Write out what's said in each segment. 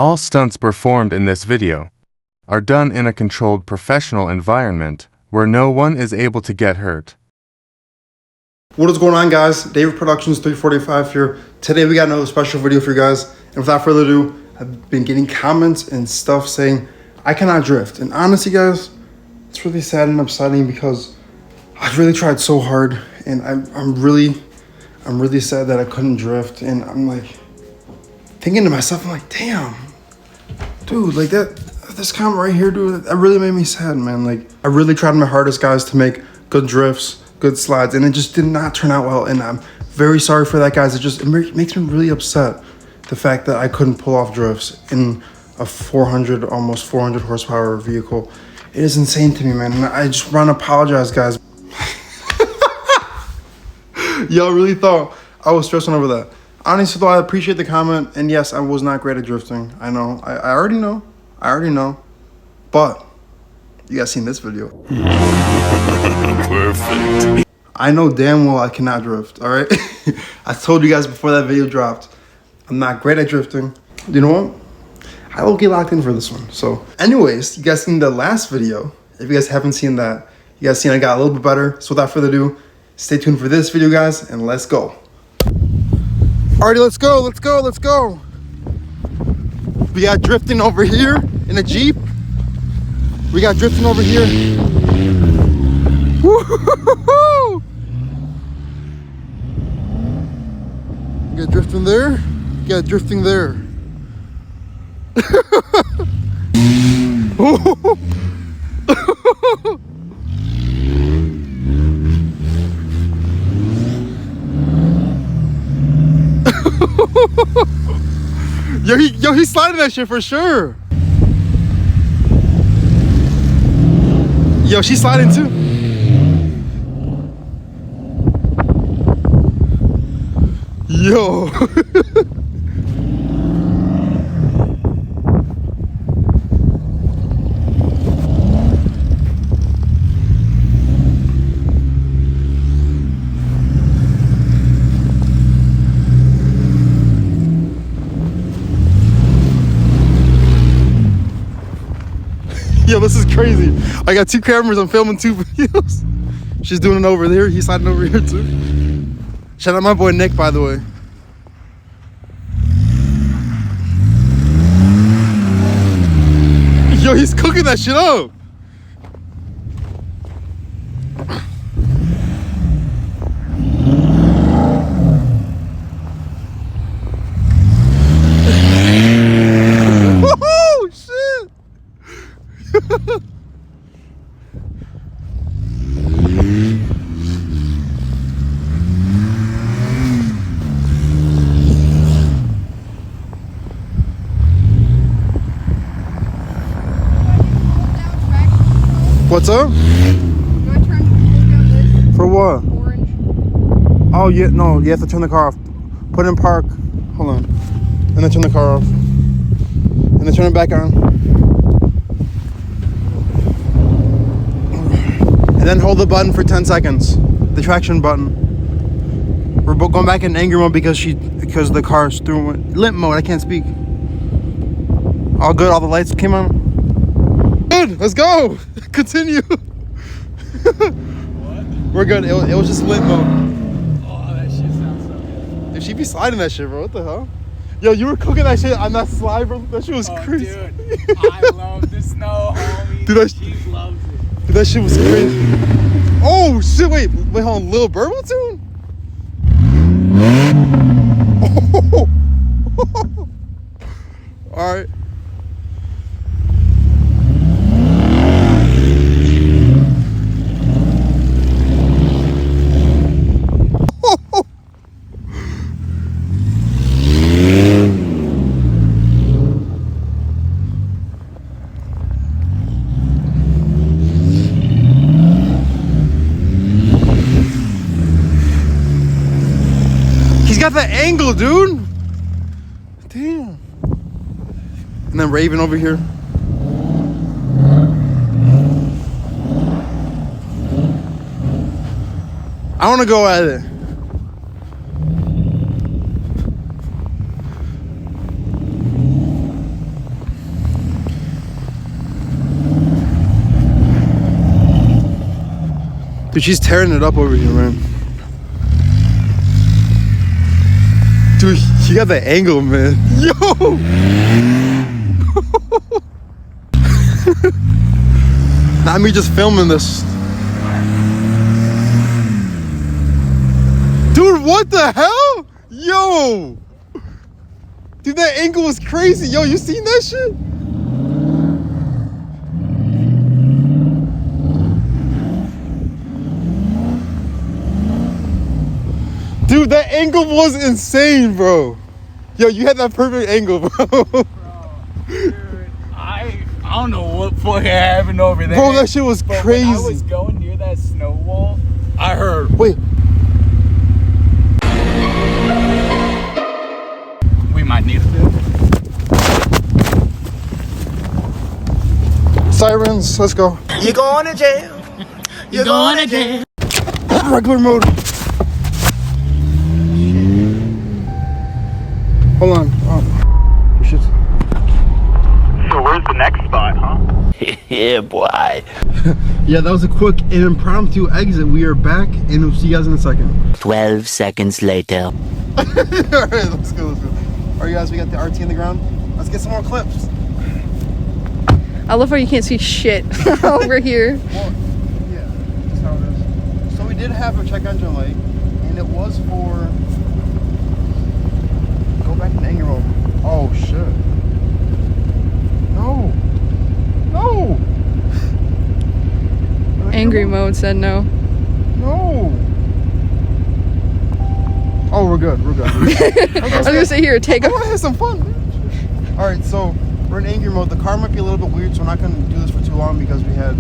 All stunts performed in this video are done in a controlled professional environment where no one is able to get hurt. What is going on, guys? David Productions 345 here. Today we got another special video for you guys. And without further ado, I've been getting comments and stuff saying I cannot drift. And honestly, guys, it's really sad and upsetting because I've really tried so hard, and I'm really sad that I couldn't drift. And I'm like thinking to myself, I'm like, damn, dude, like this comment right here, dude, that really made me sad, man. Like, I really tried my hardest, guys, to make good drifts, good slides, and it just did not turn out well. And I'm very sorry for that, guys. It makes me really upset, the fact that I couldn't pull off drifts in a almost 400 horsepower vehicle. It is insane to me, man. And I just want to apologize, guys. Y'all really thought I was stressing over that. Honestly, though, I appreciate the comment. And yes, I was not great at drifting. I know. I already know. But you guys seen this video. Perfect. I know damn well I cannot drift, all right? I told you guys before that video dropped, I'm not great at drifting. You know what? I will get locked in for this one. So anyways, you guys seen the last video. If you guys haven't seen that, you guys seen I got a little bit better. So without further ado, stay tuned for this video, guys, and let's go. Alrighty, let's go. We got drifting over here in a Jeep. We got drifting over here. Woo-hoo-hoo-hoo! We got drifting there. We got drifting there. Yo, he's sliding that shit for sure. Yo, she's sliding too. Yo. Yo, this is crazy. I got two cameras, I'm filming two videos. She's doing it over there, he's sliding over here too. Shout out my boy Nick, by the way. Yo, he's cooking that shit up. Oh, shit. What's up? Do I turn down this? For what? Orange. Oh, yeah, no, you have to turn the car off. Put it in park. Hold on. And then turn the car off. And then turn it back on. And then hold the button for 10 seconds. The traction button. We're going back in anger mode because the car's through limp mode. I can't speak. All good. All the lights came on. Good. Let's go. Continue. What? We're good. It was just limp mode. Oh, that shit sounds so good. Dude, she be sliding that shit, bro. What the hell? Yo, you were cooking that shit on that slide, bro. That shit was crazy. Dude, I love the snow, homie. Dude, She loves it. Dude, that shit was crazy. Oh shit! Wait, hold on. Lil Burble tune? Oh. All right. Got the angle, dude. Damn. And then Raven over here. I want to go at it. Dude, she's tearing it up over here, man. Dude, she got that angle, man. Yo! Not me just filming this. Dude, what the hell? Yo! Dude, that angle was crazy. Yo, you seen that shit? Dude, that angle was insane, bro. Yo, you had that perfect angle, bro. Bro, dude, I don't know what fucking happened over there. Bro, that shit was But crazy. when I was going near that snow wall, I heard. Wait. We might need to. Sirens, let's go. You going to jail? You're going to jail. Regular mode. Hold on. Oh, shit. So where's the next spot, huh? Yeah, boy. Yeah, that was a quick and impromptu exit. We are back, and we'll see you guys in a second. 12 seconds later. All right, let's go. All right, guys, we got the RT in the ground. Let's get some more clips. I love how you can't see shit over here. Well, yeah, that's how it is. So we did have a check engine light, and it was for. Go back in anger mode. Oh shit. No. No. Angry mode said no. No. Oh, we're good. We're good. I was gonna say, here, take I a. want to have some fun. All right, so we're in angry mode. The car might be a little bit weird, so we're not going to do this for too long because we had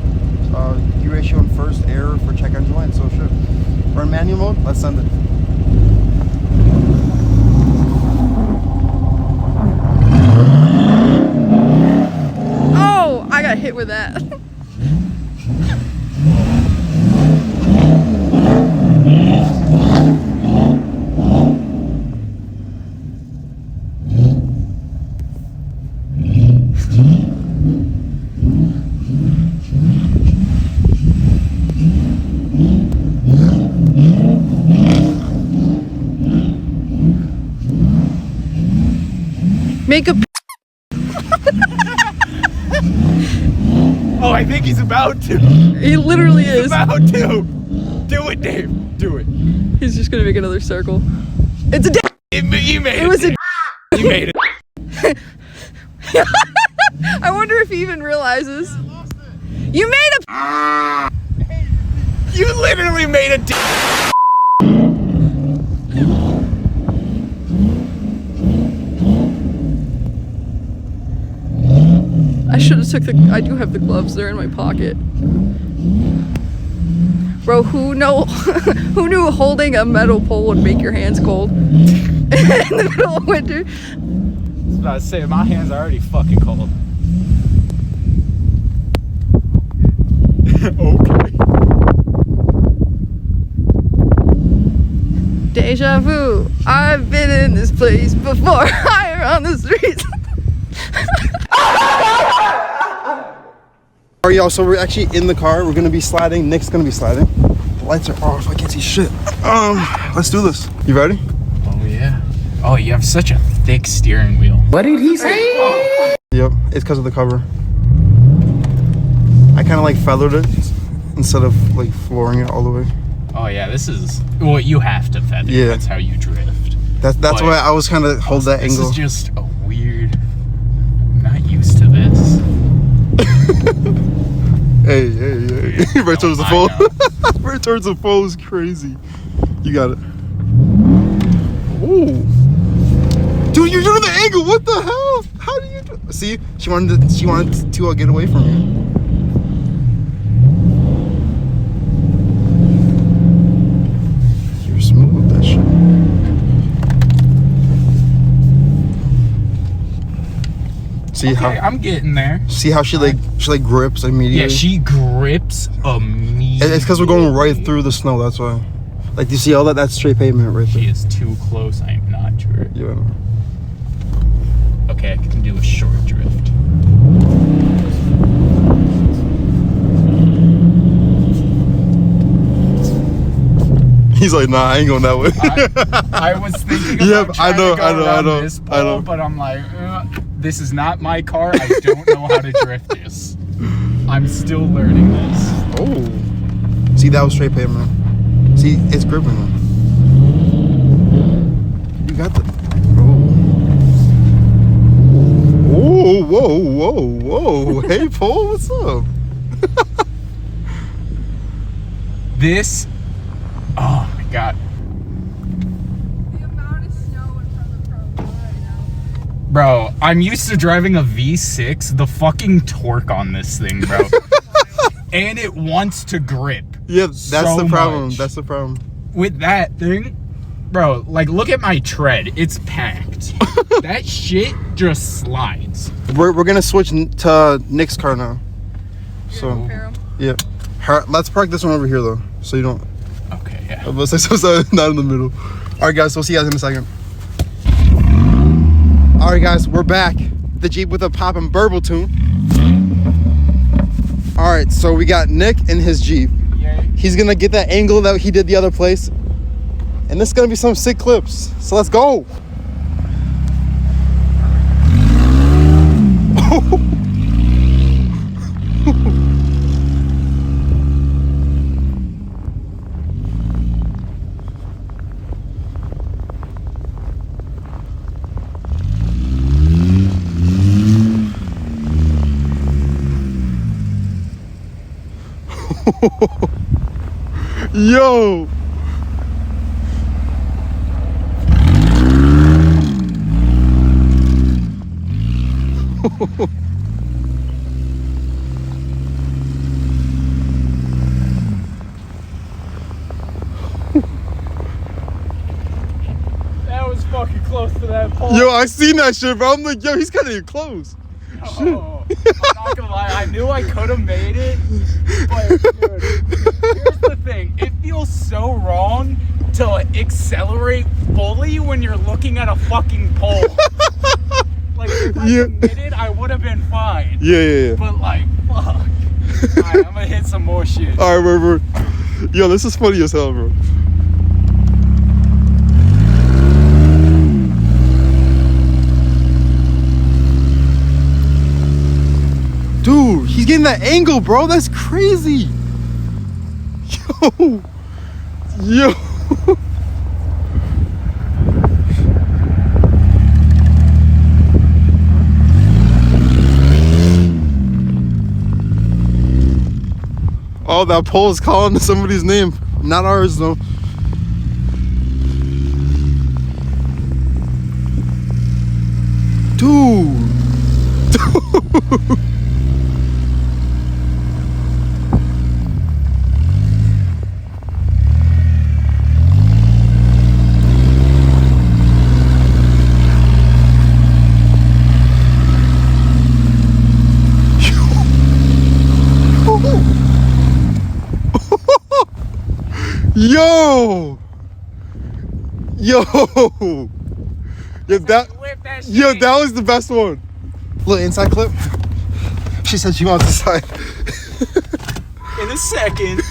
gear ratio in first, error for check engine light. So sure, we're in manual mode. Let's send it. Oh, I got hit with that. Make a. Oh, I think he's about to. He literally is. About to. Do it, Dave. Do it. He's just gonna make another circle. It's a. You made it. It was a. You made it. I wonder if he even realizes. You made a. You literally made a. I should have took the. I do have the gloves. They're in my pocket. Bro, who who knew holding a metal pole would make your hands cold in the middle of winter? I was about to say, my hands are already fucking cold. Okay. Deja vu. I've been in this place before. Higher on the streets. Alright, y'all, so we're actually in the car. We're gonna be sliding. Nick's gonna be sliding. The lights are off. I can't see shit. Let's do this. You ready? Oh, yeah. Oh, you have such a thick steering wheel. What did he say? Yep, it's because of the cover. I kind of like feathered it instead of like flooring it all the way. Oh, yeah, this is. Well, you have to feather. Yeah. That's how you drift. That's But why I was kind of hold that this angle. is just a weird. I'm not used to this. Hey, right towards the I phone. Right towards the phone is crazy. You got it. Ooh. Dude, you're doing the angle. What the hell? How do you do? See, she wanted to get away from you. You're smooth with that shit. See Okay, I'm getting there. see how she grips immediately. Yeah, she grips immediately. It's because we're going right through the snow. That's why. Like, do you see all that? That's straight pavement right there. She is too close. I am not sure. Yeah. Okay, I can do a short drift. He's like, nah, I ain't going that way. I was thinking about Yeah, trying I know, to go I know, I around know, this I pole, know. but I'm like, this is not my car. I don't know how to drift this. I'm still learning this. Oh. See, that was straight pavement. See, it's gripping them. You got the. Oh. Whoa, whoa, whoa. Hey, Paul, what's up? This, oh my God. The amount of snow in front of the car right now. Bro, I'm used to driving a V6. The fucking torque on this thing, bro. And it wants to grip. Yeah, that's so the problem. much. That's the problem. With that thing, bro, like look at my tread. It's packed. That shit just slides. We're gonna switch to Nick's car now. So, Compare 'em. yeah. Let's park this one over here though, so you don't. Okay, yeah. So not in the middle. All right, guys. We'll see you guys in a second. All right, guys. We're back. The Jeep with a pop and burble tune. All right, so we got Nick in his Jeep. Yay. He's gonna get that angle that he did the other place, and this is gonna be some sick clips. So let's go. Yo. That was fucking close to that pole. Yo, I seen that shit, bro. I'm like, yo, he's kind of close. Oh, I'm not gonna lie, I knew I could have made it, but dude, here's the thing, it feels so wrong to accelerate fully when you're looking at a fucking pole. Like, if I Yeah. committed, I would have been fine. Yeah. But like, fuck. Alright, I'm gonna hit some more shit. All right, bro. Yo, this is funny as hell, bro. Dude, he's getting that angle, bro. That's crazy. Yo. Oh, that pole is calling somebody's name. Not ours, though. Dude. Yo! Yo! Yo, Whip that shit. yo, that was the best one. Little inside clip. She said she wants the side. In a second.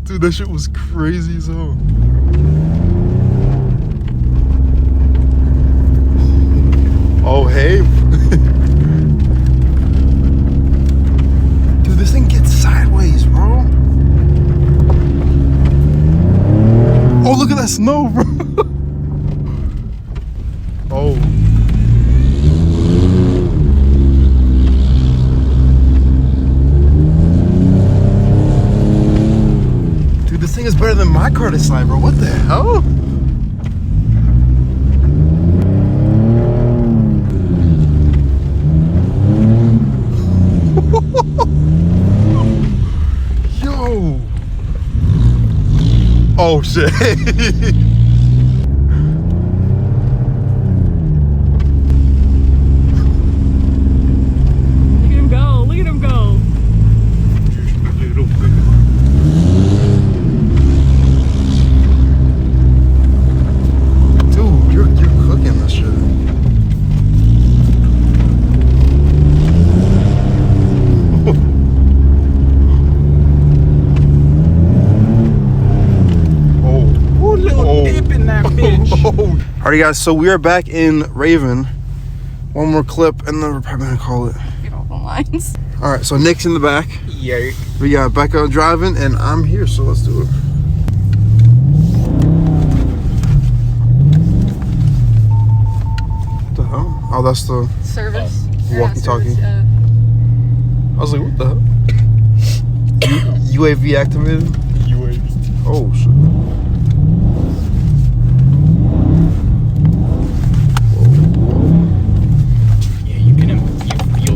Dude, that shit was crazy as hell. Oh, hey. Dude, this thing gets sideways, bro. Oh, look at that snow, bro. Oh. Dude, this thing is better than my car to slide, bro. What the hell? Yo. Oh shit. Look at him go. Look at him go. Dude, you're cooking this shit. Alright guys, so we are back in Raven. One more clip and then we're probably gonna call it. Get all the lines. Alright, so Nick's in the back. Yeah. We got Becca driving and I'm here, so let's do it. What the hell? Oh, that's the Service. walkie-talkie. I was like, what the hell? UAV activated? UAV. Oh shit. Yeah, you feel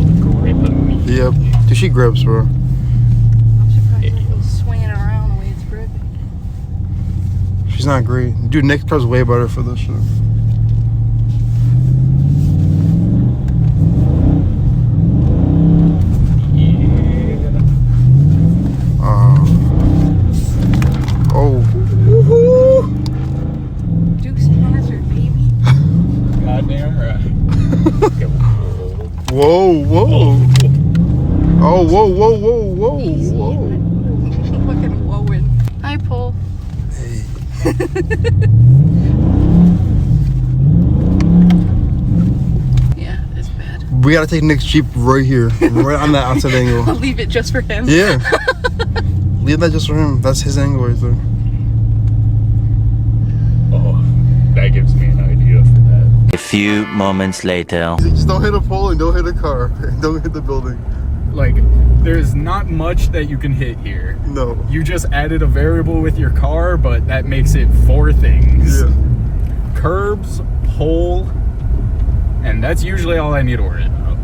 the grip immediately. Yep. Dude, she grips, bro. I'm surprised it was swinging around the way it's gripping. She's not great. Dude, Nick does way better for this shit. Oh. Dukes and Hazzard, baby. Goddamn right. Whoa, whoa. Oh, whoa, whoa, whoa, whoa, whoa. Fucking whoa-in. Hi, Paul. Hey. Yeah, it's bad. We gotta take Nick's Jeep right here. Right on that outside I'll angle. leave it just for him. Yeah. Leave that just for him. That's his angle right there. Oh, that gives me an idea for that. A few moments later. Just don't hit a pole and don't hit a car. And don't hit the building. Like, there's not much that you can hit here. No. You just added a variable with your car, but that makes it 4 things. Yeah. Curbs, pole, and that's usually all I need to worry about.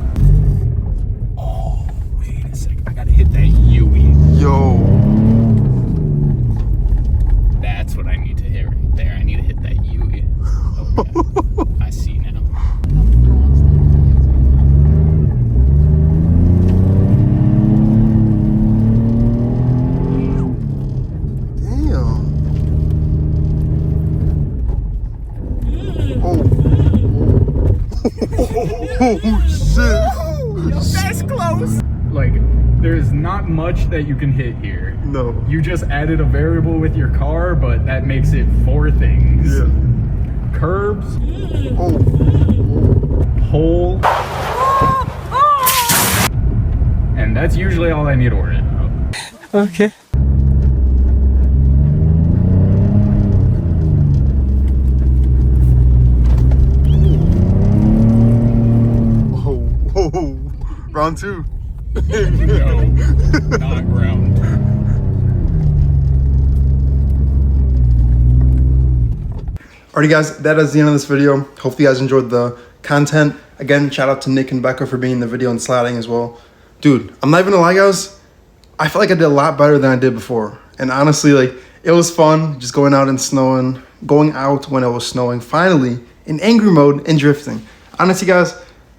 Oh, wait a sec. I gotta hit that Yui. Yo. That's what I need to hit right there. I need to hit that Yui. Okay. I see now. Damn. Oh. Oh shit. That's close. Like, there's not much that you can hit here. No. You just added a variable with your car, but that makes it 4 things. Yeah. Curbs, Oh. pole, and that's usually all I need to worry about. Okay. Oh. Oh. Round 2. No, not ground. Alrighty guys, that is the end of this video. Hopefully you guys enjoyed the content. Again, shout out to Nick and Becca for being in the video and sliding as well. Dude, I'm not even gonna lie guys, I feel like I did a lot better than I did before. And honestly, like, it was fun just going out and snowing, going out when it was snowing, finally, in angry mode and drifting. Honestly guys,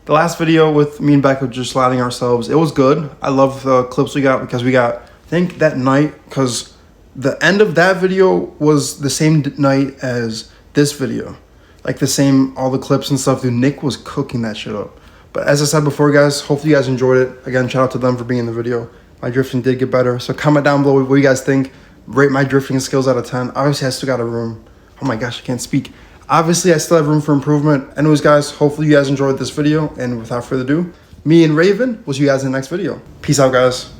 the last video with me and Becca just sliding ourselves, it was good. I love the clips we got because we got, I think that night, because the end of that video was the same night as this video. Like the same, all the clips and stuff, dude, Nick was cooking that shit up. But as I said before guys, hopefully you guys enjoyed it. Again, shout out to them for being in the video. My drifting did get better. So comment down below what you guys think. Rate my drifting skills out of 10. Obviously I still got a room. Oh my gosh, I can't speak. Obviously I still have room for improvement. Anyways guys, hopefully you guys enjoyed this video. And without further ado, me and Raven will see you guys in the next video. Peace out guys.